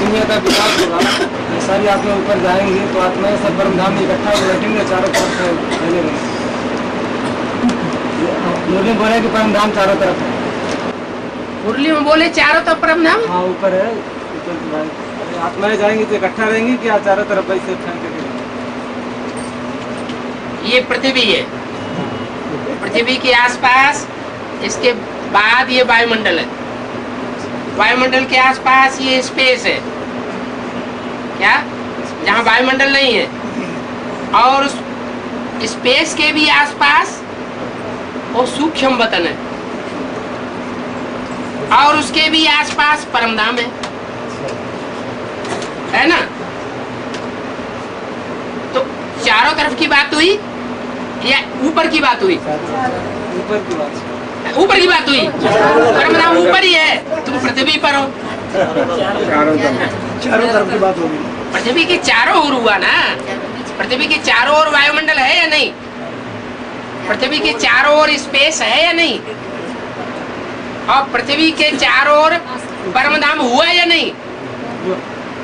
दुनिया का विकास होगा, ये सारी आत्मा ऊपर जाएंगी तो आत्माएं सब परम धाम में इकट्ठा बैठेंगे, चारों तरफ से फैलेंगे। मुरली में बोले कि परम धाम चारों तरफ है। मुरली में बोले चारों तरफ परम धाम? हाँ ऊपर है, ऊपर आत्माएं जाएंगी तो इकट्ठा रहेंगी क्या चारों तरफ ऐसे फैल? ये पृथ्वी है, पृथ्वी के आसपास, इसके बाद ये वायुमंडल है, वायुमंडल के आसपास ये स्पेस है, क्या जहाँ वायुमंडल नहीं है, और उस स्पेस के भी आसपास वो सूक्ष्म वतन है, और उसके भी आसपास परमधाम है ना? तो चारों तरफ की बात हुई या ऊपर की बात हुई? ऊपर की बात, ऊपर की बात हुई। परमधाम ऊपर ही है, तुम पृथ्वी पर हो। चारों तरफ की बात होगी। पृथ्वी के चारों ओर हुआ ना, पृथ्वी के चारों ओर वायुमंडल है या नहीं? पृथ्वी के चारों ओर स्पेस है या नहीं? और पृथ्वी के चारों ओर परमधाम हुआ या नहीं?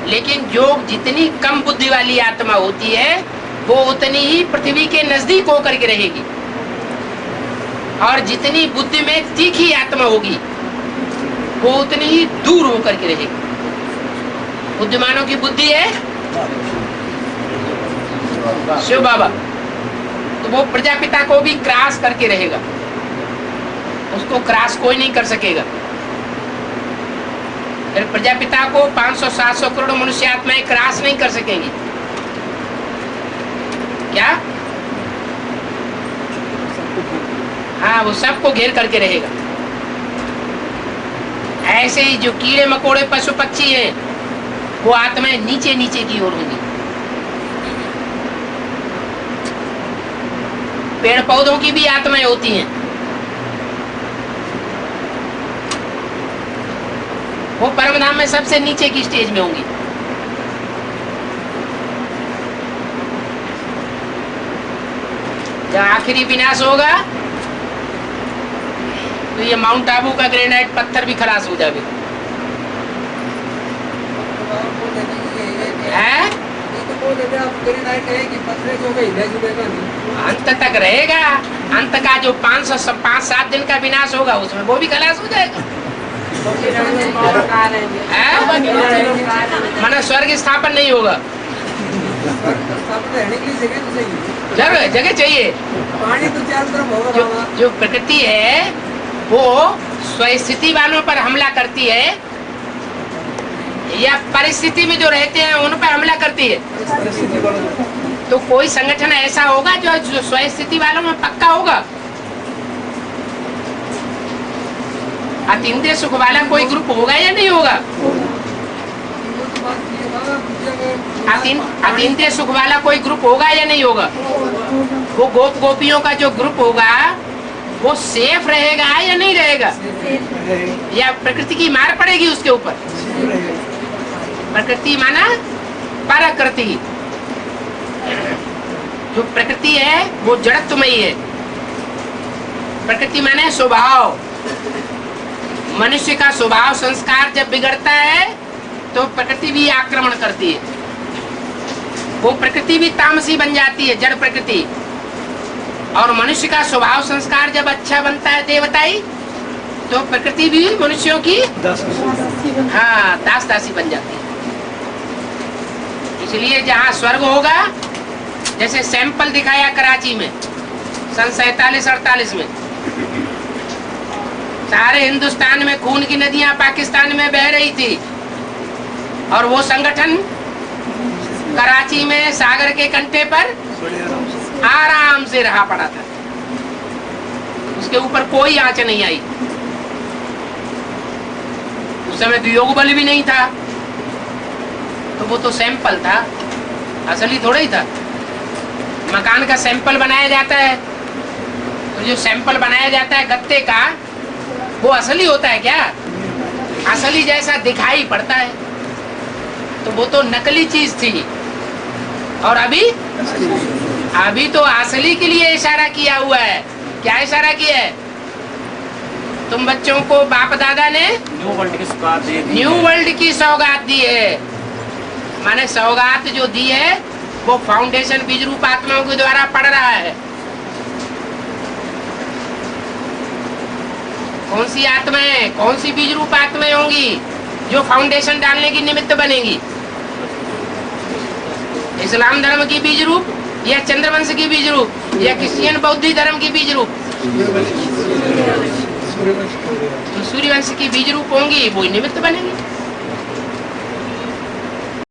लेकिन जो जितनी कम बुद्धि वाली आत्मा होती है वो उतनी ही पृथ्वी के नजदीक होकर के रहेगी, और जितनी बुद्धि में तीखी आत्मा होगी वो उतनी ही दूर होकर के रहेगी। बुद्धिमानों की बुद्धि है शिव बाबा, तो वो प्रजापिता को भी क्रॉस करके रहेगा, उसको क्रॉस कोई नहीं कर सकेगा। फिर प्रजापिता को 500-700 करोड़ मनुष्य आत्माएं क्रॉस नहीं कर सकेंगी, क्या? हाँ, वो सबको घेर करके रहेगा। ऐसे ही जो कीड़े मकोड़े पशु पक्षी हैं वो आत्माएं नीचे नीचे की ओर होंगी। पेड़ पौधों की भी आत्माएं होती हैं, वो परमधाम में सबसे नीचे की स्टेज में होंगी। जब आखिरी विनाश होगा तो ये माउंट आबू का ग्रेनाइट पत्थर भी खलास हो जाएगा। अंत तक रहेगा, अंत का जो 5-7 दिन का विनाश होगा उसमें वो भी खलास हो जाएगा। माना स्वर्ग स्थापन नहीं होगा, जगह चाहिए। जो प्रकृति है वो स्वस्थिति वालों पर हमला करती है या परिस्थिति में जो रहते हैं उन पर हमला करती है? तो कोई संगठन ऐसा होगा जो स्वस्थिति वालों में पक्का होगा? अतीन्द्रिय सुख वाला कोई ग्रुप होगा या नहीं होगा? अतीन्द्रिय सुख वाला कोई ग्रुप होगा या नहीं होगा? वो गोप गोपियों का जो ग्रुप होगा वो सेफ रहेगा या नहीं रहेगा? या प्रकृति की मार पड़ेगी उसके ऊपर? प्रकृति माना पराकृति। जो प्रकृति है वो जड़त्वमयी है। प्रकृति माने स्वभाव। मनुष्य का स्वभाव संस्कार जब बिगड़ता है तो प्रकृति भी आक्रमण करती है, वो प्रकृति भी तामसी बन जाती है, जड़ प्रकृति। और मनुष्य का स्वभाव संस्कार जब अच्छा बनता है देवताई, तो प्रकृति भी मनुष्यों की दास दासी बन जाती है। इसलिए जहाँ स्वर्ग होगा, जैसे सैंपल दिखाया कराची में सन 47-48 में, सारे हिंदुस्तान में खून की नदियां पाकिस्तान में बह रही थी, और वो संगठन कराची में सागर के कंठे पर आराम से रहा पड़ा था, उसके ऊपर कोई आंच नहीं आई। उस समय तो योग बल भी नहीं था, तो वो तो सैंपल था, असली थोड़ा ही था। मकान का सैंपल बनाया जाता है, तो जो सैंपल बनाया जाता है गत्ते का, वो असली होता है क्या? असली जैसा दिखाई पड़ता है, तो वो तो नकली चीज थी। और अभी तो असली के लिए इशारा किया हुआ है। क्या इशारा किया है? तुम बच्चों को बाप दादा ने न्यू वर्ल्ड की सौगात दे दी न्यू है। वर्ल्ड की सौगात दी है। माने सौगात जो दी है वो फाउंडेशन बीज रूप आत्माओं के द्वारा पड़ रहा है। कौन सी आत्माएं, कौन सी बीज रूप आत्माएं होंगी जो फाउंडेशन डालने की निमित्त बनेगी? इस्लाम धर्म की बीज रूप या चंद्रवंश की बीज रूप या क्रिश्चियन बौद्ध धर्म की बीज रूप? तो सूर्यवंश की बीज रूप होंगी, वो निमित्त बनेगी।